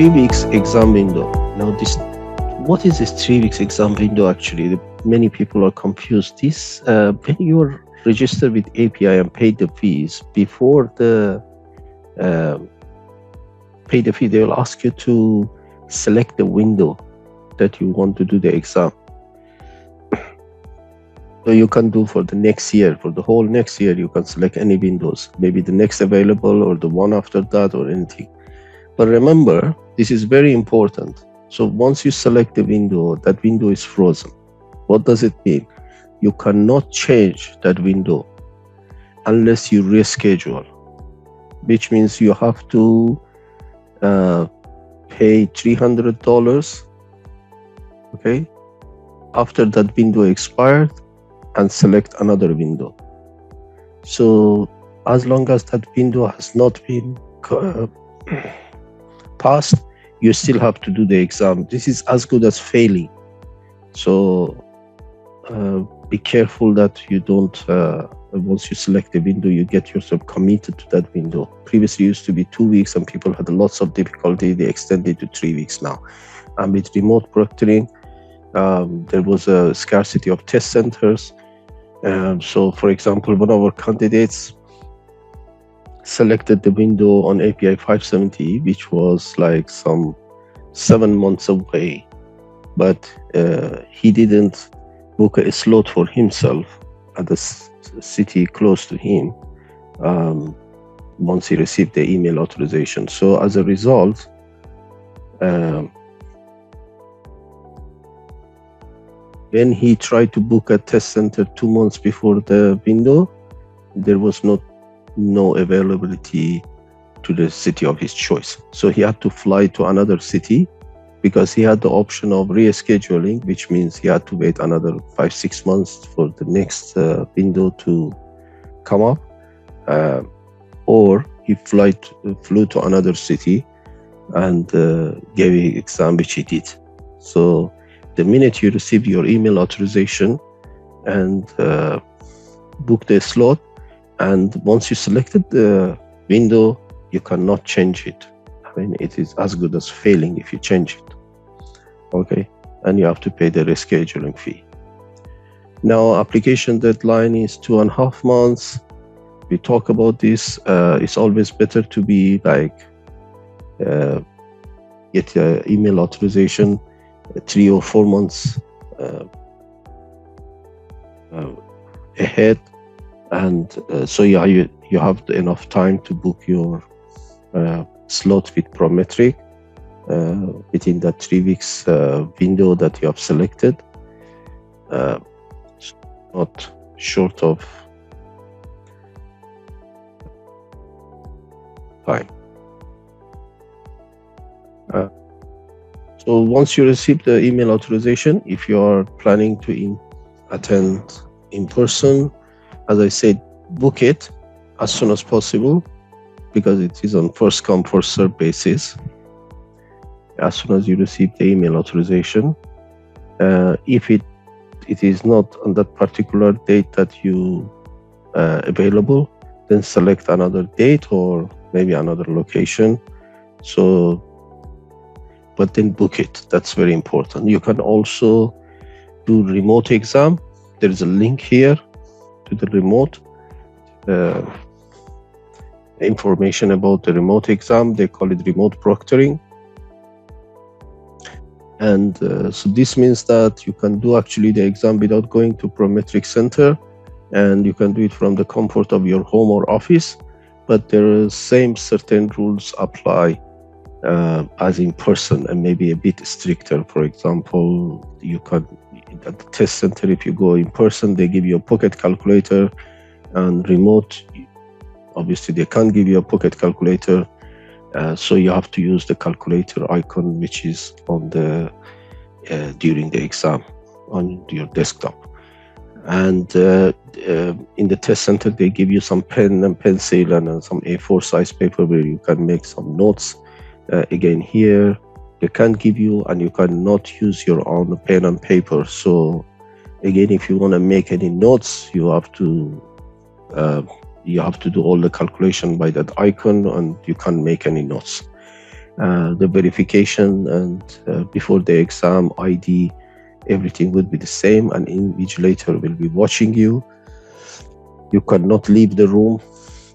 3 weeks exam window. Now, what is this 3 weeks exam window actually? Many people are confused. When you're registered with API and paid the fees, before the pay the fee, they will ask you to select the window that you want to do the exam. So you can do for the next year, for the whole next year, you can select any windows, maybe the next available or the one after that or anything. But remember, this is very important. So once you select the window, that window is frozen. What does it mean? You cannot change that window unless you reschedule, which means you have to pay $300, okay, after that window expired, and select another window. So as long as that window has not been passed, you still have to do the exam. This is as good as failing. So be careful that you don't, once you select the window, you get yourself committed to that window. Previously it used to be 2 weeks and people had lots of difficulty. They extended to 3 weeks now. And with remote proctoring, there was a scarcity of test centers. So for example, one of our candidates selected the window on API 570, which was like some 7 months away, but he didn't book a slot for himself at a city close to him once he received the email authorization. So as a result, when he tried to book a test center 2 months before the window, there was no availability to the city of his choice. So he had to fly to another city because he had the option of rescheduling, which means he had to wait another 5-6 months for the next window to come up, or he flew to another city and gave an exam, which he did. So the minute you receive your email authorization and book the slot, and once you selected the window, you cannot change it. I mean, it is as good as failing if you change it. Okay, and you have to pay the rescheduling fee. Now, application deadline is 2.5 months. We talk about this. It's always better to be like get email authorization 3 or 4 months ahead, and so you have enough time to book your slot with Prometric within that 3 weeks window that you have selected, not short of time. So once you receive the email authorization, if you are planning to attend in person, as I said, book it as soon as possible because it is on first come, first serve basis. As soon as you receive the email authorization, if it is not on that particular date that you available, then select another date or maybe another location. So, but then book it. That's very important. You can also do remote exam. There is a link here to the remote information about the remote exam. They call it remote proctoring. And so this means that you can do actually the exam without going to Prometric Center, and you can do it from the comfort of your home or office, but there are same certain rules apply as in person, and maybe a bit stricter. For example, you can, at the test center, if you go in person, they give you a pocket calculator, and remote, obviously they can't give you a pocket calculator. So you have to use the calculator icon, which is on the during the exam on your desktop. And in the test center, they give you some pen and pencil and some A4 size paper where you can make some notes. Again, here they can't give you, and you cannot use your own pen and paper. So again, if you want to make any notes, you have to do all the calculation by that icon, and you can't make any notes. the verification and before the exam ID, everything would be the same, and invigilator will be watching you. You cannot leave the room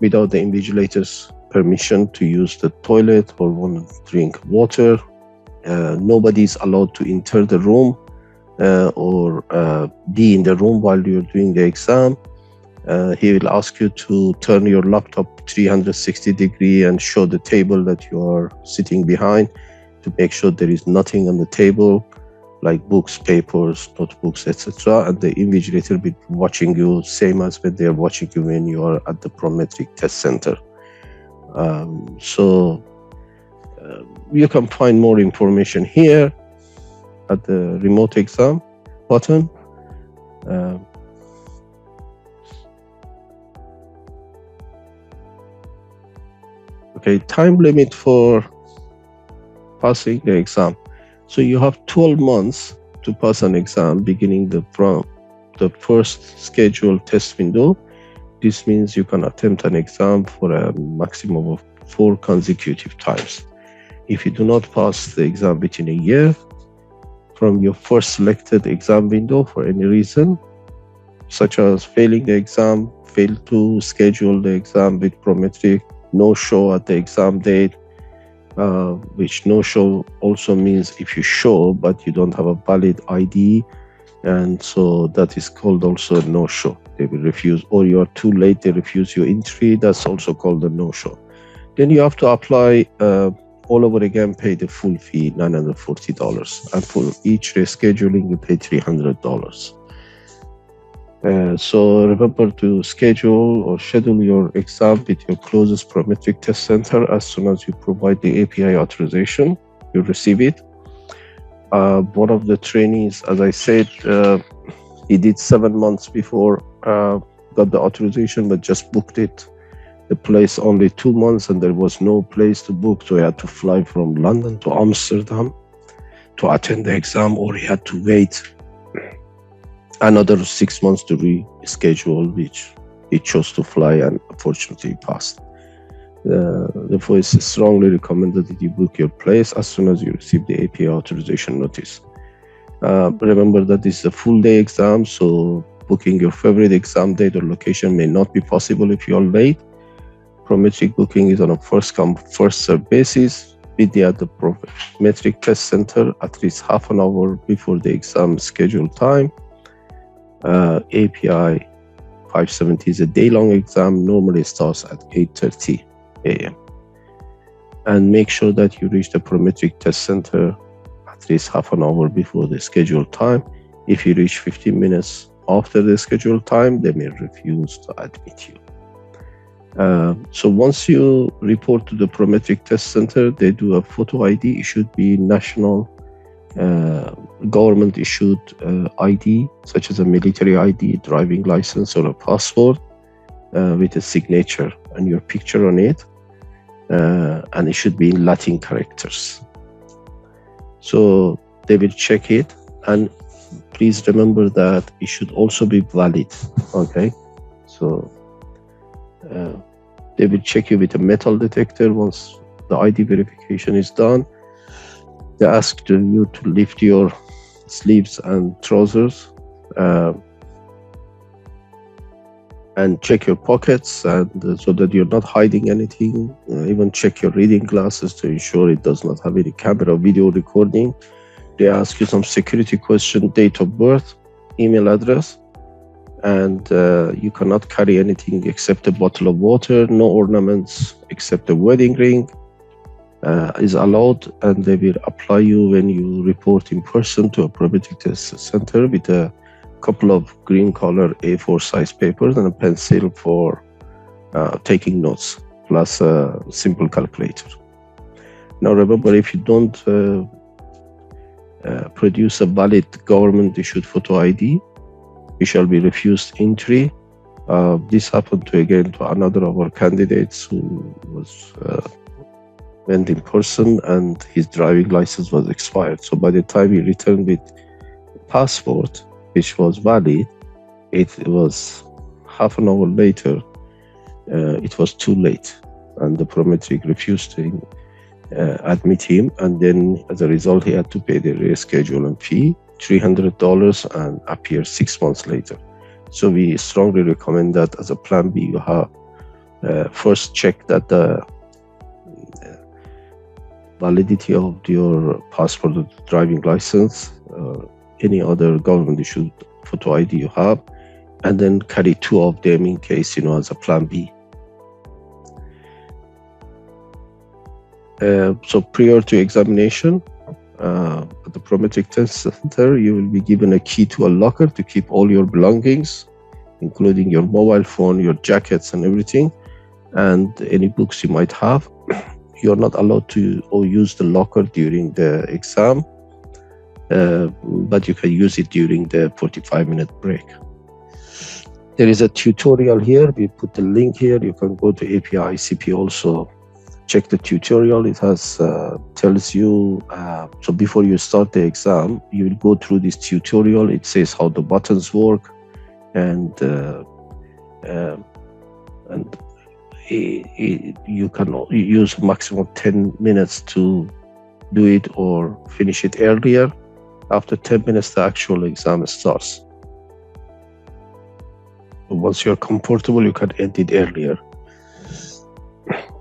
without the invigilator's permission to use the toilet or want to drink water. Nobody is allowed to enter the room or be in the room while you're doing the exam. He will ask you to turn your laptop 360 degree and show the table that you are sitting behind to make sure there is nothing on the table, like books, papers, notebooks, etc. And the invigilator will be watching you, same as when they are watching you when you are at the Prometric Test Center. You can find more information here at the remote exam button. Okay, time limit for passing the exam. So you have 12 months to pass an exam beginning from the first scheduled test window. This means you can attempt an exam for a maximum of 4 consecutive times. If you do not pass the exam within a year from your first selected exam window for any reason, such as failing the exam, fail to schedule the exam with Prometric, no show at the exam date, which no show also means if you show but you don't have a valid ID, and so that is called also a no show. They will refuse, or you are too late, they refuse your entry, that's also called a no show. Then you have to apply all over again, pay the full fee, $940, and for each rescheduling you pay $300. So remember to schedule your exam with your closest Prometric test center. As soon as you provide the API authorization, you receive it. One of the trainees, as I said, he did 7 months before, got the authorization, but just booked it. The place only 2 months, and there was no place to book, so he had to fly from London to Amsterdam to attend the exam, or he had to wait another 6 months to reschedule, which he chose to fly and unfortunately passed. Therefore, it's strongly recommended that you book your place as soon as you receive the API authorization notice. Remember that this is a full day exam, so booking your favorite exam date or location may not be possible if you are late. Prometric booking is on a first come, first served basis. Be there at the Prometric Test Center at least half an hour before the exam scheduled time. API 570 is a day-long exam, normally starts at 8:30 a.m. And make sure that you reach the Prometric Test Center at least half an hour before the scheduled time. If you reach 15 minutes after the scheduled time, they may refuse to admit you. So once you report to the Prometric Test Center, they do a photo ID. It should be national government issued ID, such as a military ID, driving license, or a passport with a signature and your picture on it, and it should be in Latin characters. So they will check it, and please remember that it should also be valid. Okay, so they will check you with a metal detector. Once the ID verification is done, they ask you to lift your sleeves and trousers and check your pockets, and so that you're not hiding anything. Even check your reading glasses to ensure it does not have any camera or video recording. They ask you some security question: date of birth, email address, and you cannot carry anything except a bottle of water. No ornaments except a wedding ring is allowed, and they will apply you when you report in person to a Prometric Test Center with a couple of green color A4 size papers and a pencil for taking notes, plus a simple calculator. Now remember, if you don't produce a valid government issued photo ID, you shall be refused entry. This happened to another of our candidates who went in person, and his driving license was expired. So by the time he returned with passport, which was valid, it was half an hour later. It was too late, and the Prometric refused admit him, and then as a result he had to pay the rescheduling fee, $300, and appear 6 months later. So we strongly recommend that as a plan B. You have first check that the validity of your passport or driving license, any other government issued photo ID you have, and then carry 2 of them in case, as a plan B. So prior to examination at the Prometric Test Center, you will be given a key to a locker to keep all your belongings, including your mobile phone, your jackets and everything, and any books you might have. You're not allowed to use the locker during the exam, but you can use it during the 45-minute break. There is a tutorial here. We put the link here. You can go to API ICP also. Check the tutorial. It has tells you, so before you start the exam, you will go through this tutorial. It says how the buttons work, and you can use maximum 10 minutes to do it or finish it earlier. After 10 minutes, the actual exam starts. Once you're comfortable, you can end it earlier.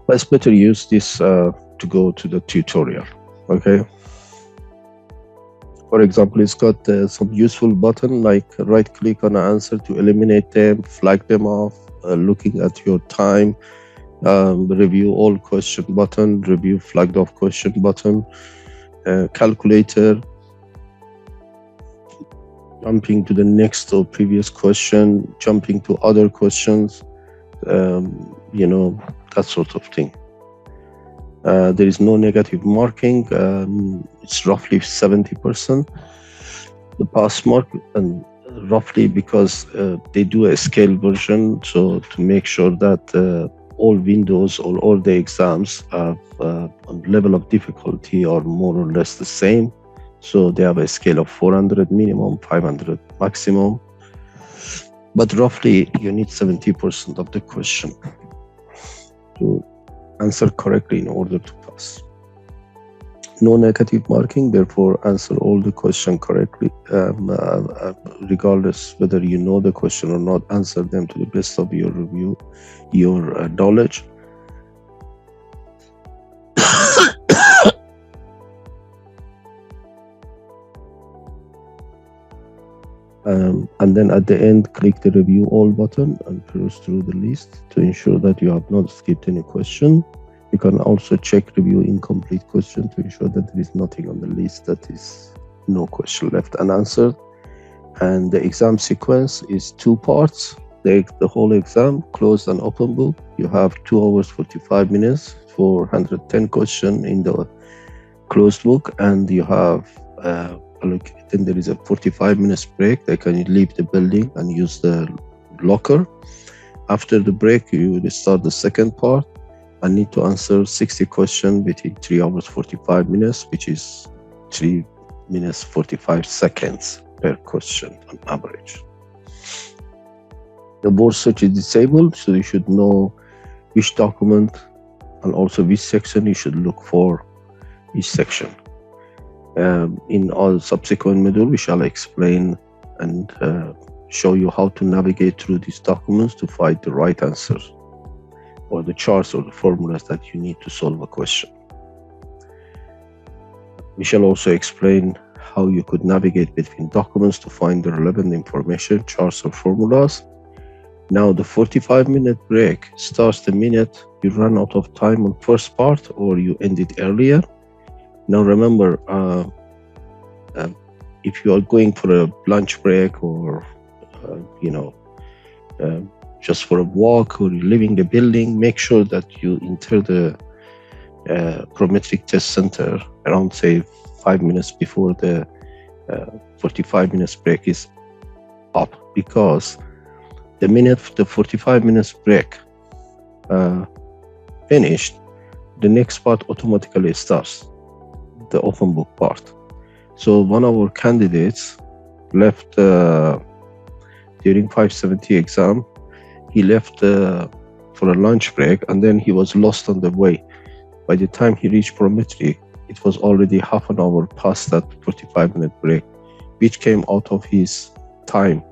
But it's better use this to go to the tutorial, okay? For example, it's got some useful button like right-click on an answer to eliminate them, flag them off, looking at your time, review all question button, review flagged off question button, calculator, jumping to the next or previous question, jumping to other questions, that sort of thing. There is no negative marking. It's roughly 70%, the pass mark, and roughly because they do a scale version, so to make sure that all windows or all the exams have a level of difficulty are more or less the same. So they have a scale of 400 minimum, 500 maximum, but roughly you need 70% of the question to answer correctly in order to pass. No negative marking, therefore answer all the question correctly, regardless whether you know the question or not. Answer them to the best of your knowledge. And then at the end, click the review all button and peruse through the list to ensure that you have not skipped any question. You can also check review incomplete question to ensure that there is nothing on the list that is no question left unanswered. And the exam sequence is 2 parts. The whole exam, closed and open book. You have 2 hours 45 minutes for 110 questions in the closed book, and you have then there is a 45 minutes break. They can leave the building and use the locker. After the break, you will start the second part and need to answer 60 questions between 3 hours 45 minutes, which is 3 minutes 45 seconds per question on average. The board search is disabled, so you should know which document and also which section you should look for each section. In all subsequent modules, we shall explain and show you how to navigate through these documents to find the right answers or the charts or the formulas that you need to solve a question. We shall also explain how you could navigate between documents to find the relevant information, charts or formulas. Now the 45-minute break starts the minute you run out of time on first part or you end it earlier. Now remember, if you are going for a lunch break or, just for a walk or you're leaving the building, make sure that you enter the Prometric Test Center around, say, 5 minutes before the 45 minutes break is up, because the minute the 45 minutes break finished, the next part automatically starts, the open book part. So one of our candidates left during 570 exam. He left for a lunch break, and then he was lost on the way. By the time he reached prometric, it was already half an hour past that 45-minute break, which came out of his time.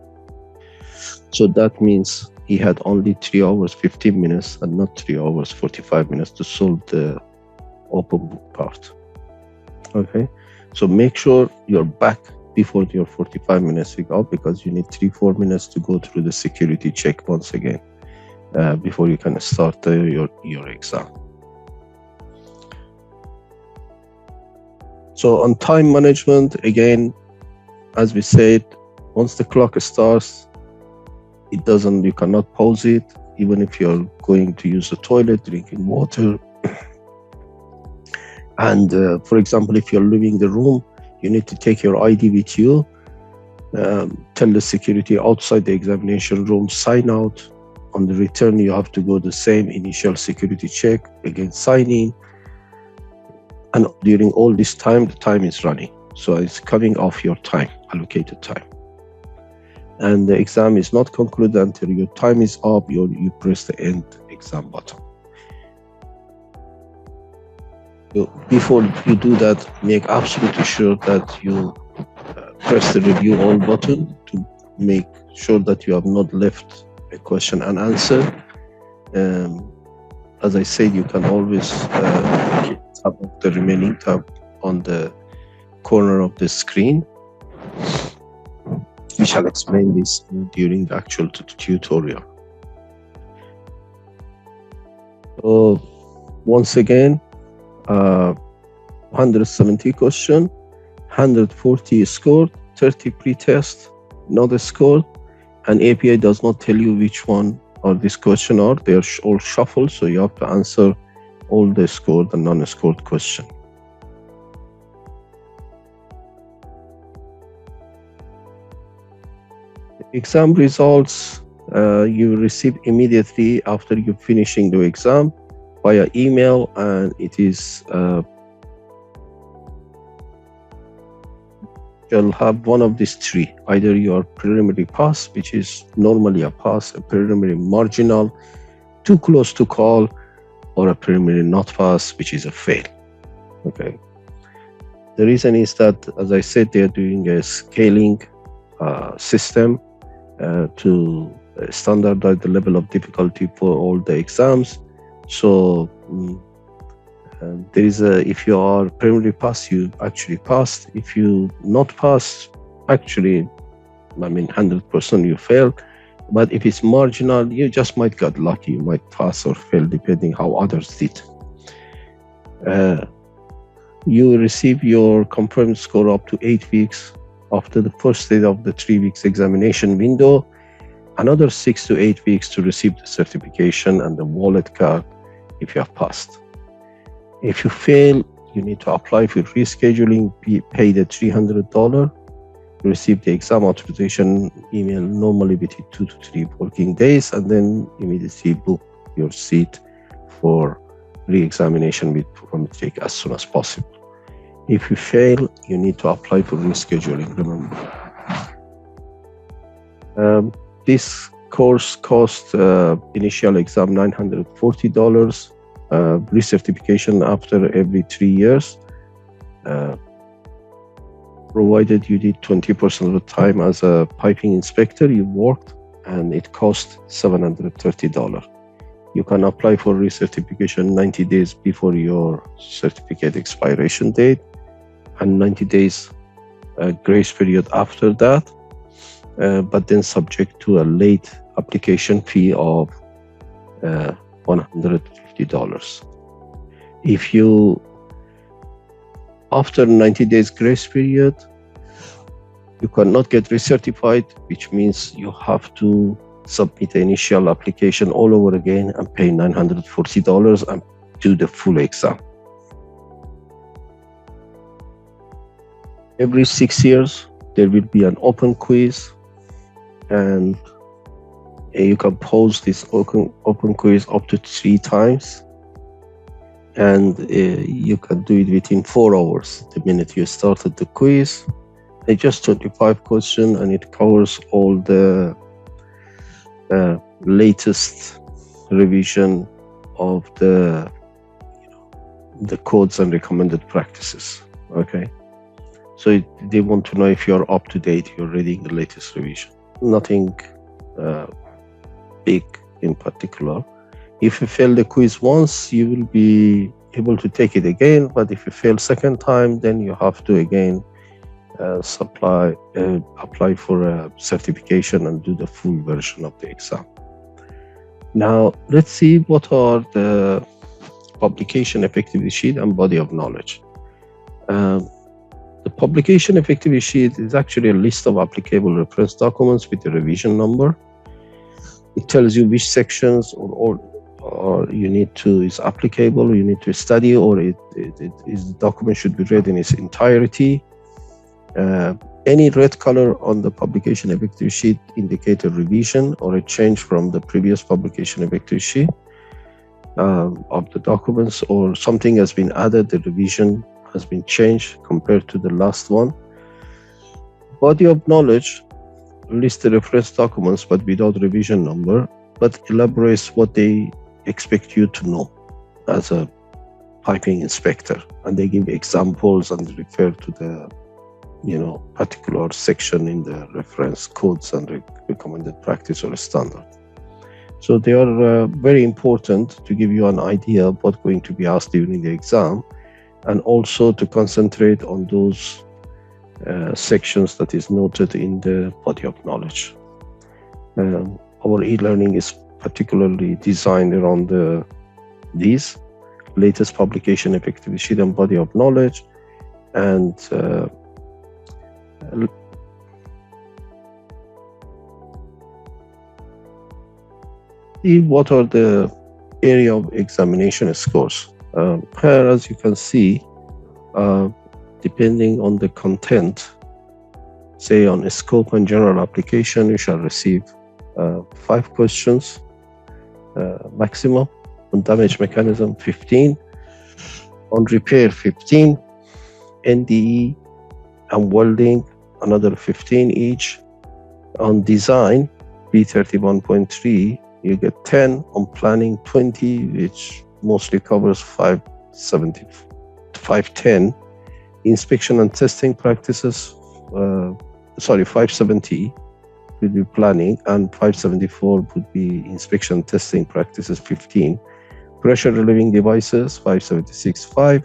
So that means he had only 3 hours 15 minutes and not 3 hours 45 minutes to solve the open book part. Okay, so make sure you're back before your 45 minutes is up, because you need 3-4 minutes to go through the security check once again before you can start your exam. So on time management, again, as we said, once the clock starts, you cannot pause it, even if you're going to use the toilet, drinking water. And for example, if you're leaving the room, you need to take your ID with you. Tell the security outside the examination room, sign out. On the return, you have to go the same initial security check, again, sign in. And during all this time, the time is running. So it's coming off your time, allocated time. And the exam is not concluded until your time is up, you press the end exam button. So before you do that, make absolutely sure that you press the review all button to make sure that you have not left a question unanswered. As I said, you can always tap the remaining tab on the corner of the screen. We shall explain this during the actual tutorial. So once again, 170 question, 140 scored, 30 pre-test, not scored, and API does not tell you which one or this question are. They are all shuffled, so you have to answer all the scored and non-scored question. Exam results you receive immediately after you finishing the exam via email, and it is you'll have one of these three. Either your preliminary pass, which is normally a pass, a preliminary marginal, too close to call, or a preliminary not pass, which is a fail. Okay. The reason is that, as I said, they're doing a scaling system to standardize the level of difficulty for all the exams. So there is if you are preliminary pass, you actually passed. If you not pass, actually, 100% you fail. But if it's marginal, you just might get lucky. You might pass or fail depending how others did. You receive your confirmed score up to 8 weeks after the first day of the 3 weeks examination window. Another 6 to 8 weeks to receive the certification and the wallet card if you have passed. If you fail, you need to apply for rescheduling, pay the $300, receive the exam authorization email normally within 2 to 3 working days, and then immediately book your seat for re-examination with prometric as soon as possible. If you fail, you need to apply for rescheduling, remember. This course costs initial exam $940, recertification after every 3 years, provided you did 20% of the time as a piping inspector you worked, and it cost $730. You can apply for recertification 90 days before your certificate expiration date, and 90 days grace period after that, but then subject to a late application fee of $150. If you, after 90 days grace period, you cannot get recertified, which means you have to submit the initial application all over again and pay $940 and do the full exam. Every 6 years, there will be an open quiz, and you can pose this open quiz up to 3 times, and you can do it within 4 hours the minute you started the quiz. It's just 25 questions, and it covers all the latest revision of the the codes and recommended practices. Okay, so they want to know if you're up to date, you're reading the latest revision. Nothing big in particular. If you fail the quiz once, you will be able to take it again, but if you fail second time, then you have to again apply for a certification and do the full version of the exam. Now, let's see what are the publication effectivity sheet and body of knowledge. The publication effectivity sheet is actually a list of applicable reference documents with the revision number. It tells you which sections or you need to is applicable, you need to study, or the document should be read in its entirety. Any red color on the publication effectivity sheet indicates a revision or a change from the previous publication effectivity sheet of the documents, or something has been added, the revision has been changed compared to the last one. Body of knowledge lists the reference documents but without revision number, but elaborates what they expect you to know as a piping inspector, and they give examples and refer to the particular section in the reference codes and recommended practice or standard. So they are very important to give you an idea of what's going to be asked during the exam, and also to concentrate on those sections that is noted in the body of knowledge. Our e-learning is particularly designed around these latest publication effectivity sheet and body of knowledge, and see what are the area of examination scores. Here, as you can see, depending on the content, say on a scope and general application, you shall receive 5 questions maximum. On damage mechanism, 15. On repair, 15. NDE and welding, another 15 each. On design, B31.3, you get 10. On planning, 20, which mostly covers 510. Inspection and testing practices, 570 would be planning, and 574 would be inspection testing practices, 15. Pressure relieving devices, 576.5.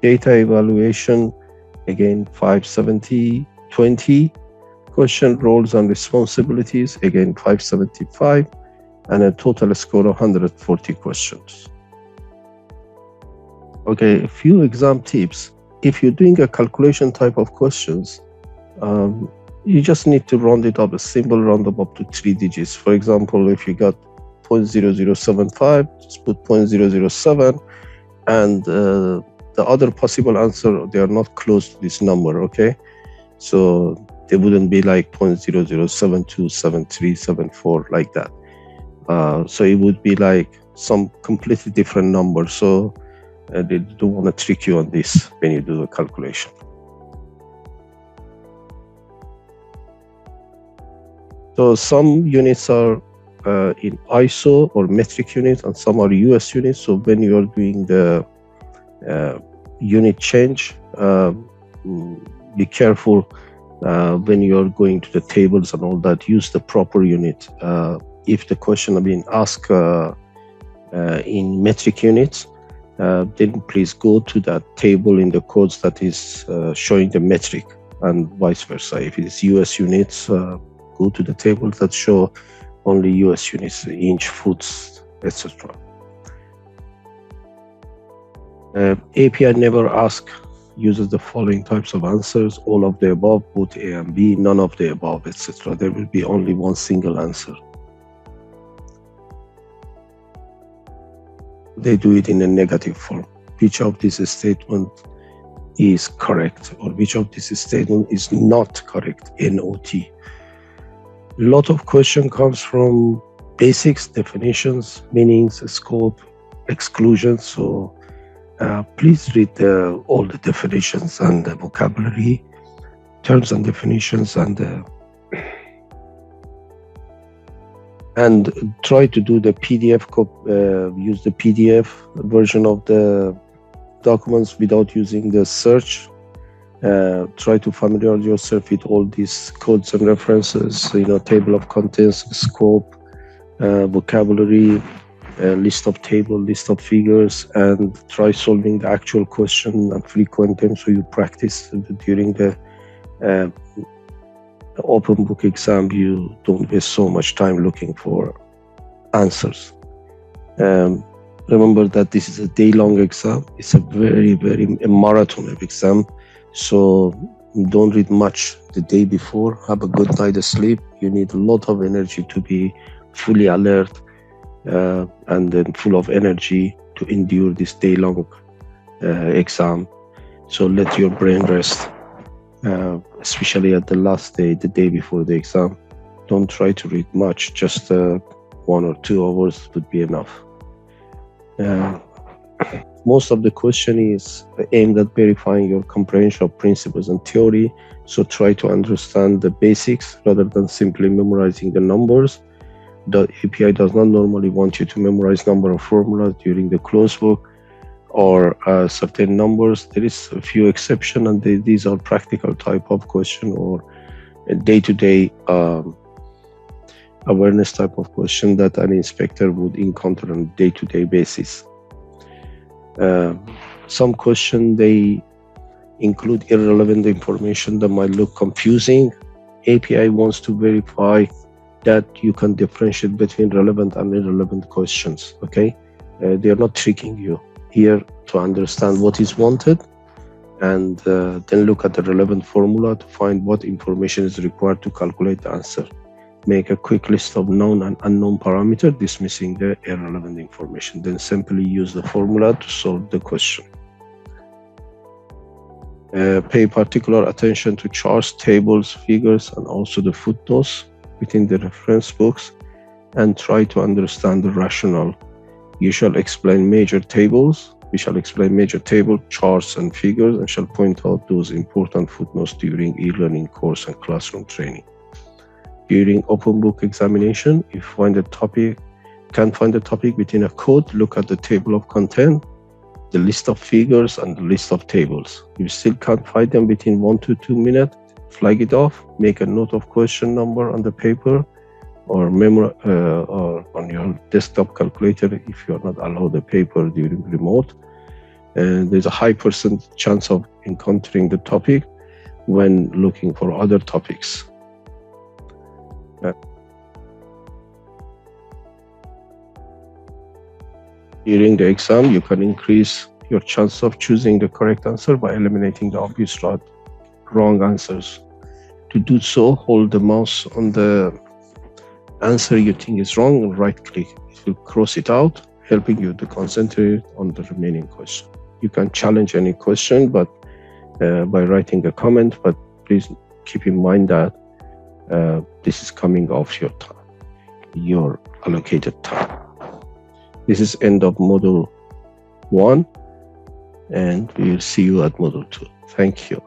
Data evaluation, again 570, 20. Question roles and responsibilities, again 575, and a total score of 140 questions. Okay, a few exam tips. If you're doing a calculation type of questions, you just need to round it up, a simple roundup up to 3 digits. For example, if you got 0.0075, just put 0.007, and the other possible answer, they are not close to this number, okay? So they wouldn't be like 0.0072, 73, 74, like that. So it would be like some completely different number. So they don't want to trick you on this when you do the calculation. So some units are in ISO or metric units, and some are US units. So when you are doing the unit change, be careful when you are going to the tables and all that. Use the proper unit. If the question has been asked in metric units, then please go to that table in the codes that is showing the metric, and vice versa. If it is US units, go to the tables that show only US units, inch, foot, etc. API never ask uses the following types of answers: all of the above, both A and B, none of the above, etc. There will be only one single answer. They do it in a negative form. Which of this statement is correct, or which of this statement is not correct, NOT. A lot of question comes from basics, definitions, meanings, scope, exclusions. So please read all the definitions and the vocabulary, terms and definitions, and try to do the PDF, use the PDF version of the documents without using the search. Try to familiarize yourself with all these codes and references, table of contents, scope, vocabulary, list of table, list of figures, and try solving the actual question and frequent them so you practice during the open book exam. You don't waste so much time looking for answers. Remember that this is a day-long exam. It's a very a marathon of exam. So don't read much the day before. Have a good night of sleep. You need a lot of energy to be fully alert and then full of energy to endure this day-long exam. So let your brain rest, especially at the last day, the day before the exam. Don't try to read much. Just 1 or 2 hours would be enough. Most of the question is aimed at verifying your comprehension of principles and theory. So try to understand the basics rather than simply memorizing the numbers. The API does not normally want you to memorize number of formulas during the closed book or certain numbers. There is a few exceptions, and these are practical type of question or day-to-day awareness type of question that an inspector would encounter on a day-to-day basis. Some question, they include irrelevant information that might look confusing. API wants to verify that you can differentiate between relevant and irrelevant questions. Okay, they are not tricking you here to understand what is wanted, and then look at the relevant formula to find what information is required to calculate the answer. Make a quick list of known and unknown parameters, dismissing the irrelevant information. Then simply use the formula to solve the question. Pay particular attention to charts, tables, figures, and also the footnotes within the reference books, and try to understand the rationale. You shall explain major tables. We shall explain major table, charts, and figures, and shall point out those important footnotes during e-learning course and classroom training. During open book examination, if you can't find the topic within a code, look at the table of content, the list of figures, and the list of tables. If you still can't find them within 1 to 2 minutes, flag it off, make a note of question number on the paper or or on your desktop calculator if you are not allowed the paper during remote. And there's a high % chance of encountering the topic when looking for other topics. During the exam, you can increase your chance of choosing the correct answer by eliminating the obvious wrong answers. To do so, hold the mouse on the answer you think is wrong and right-click. It will cross it out, helping you to concentrate on the remaining question. You can challenge any question by writing a comment, but please keep in mind that this is coming off your time, your allocated time. This is end of module 1, and we will see you at module 2. Thank you.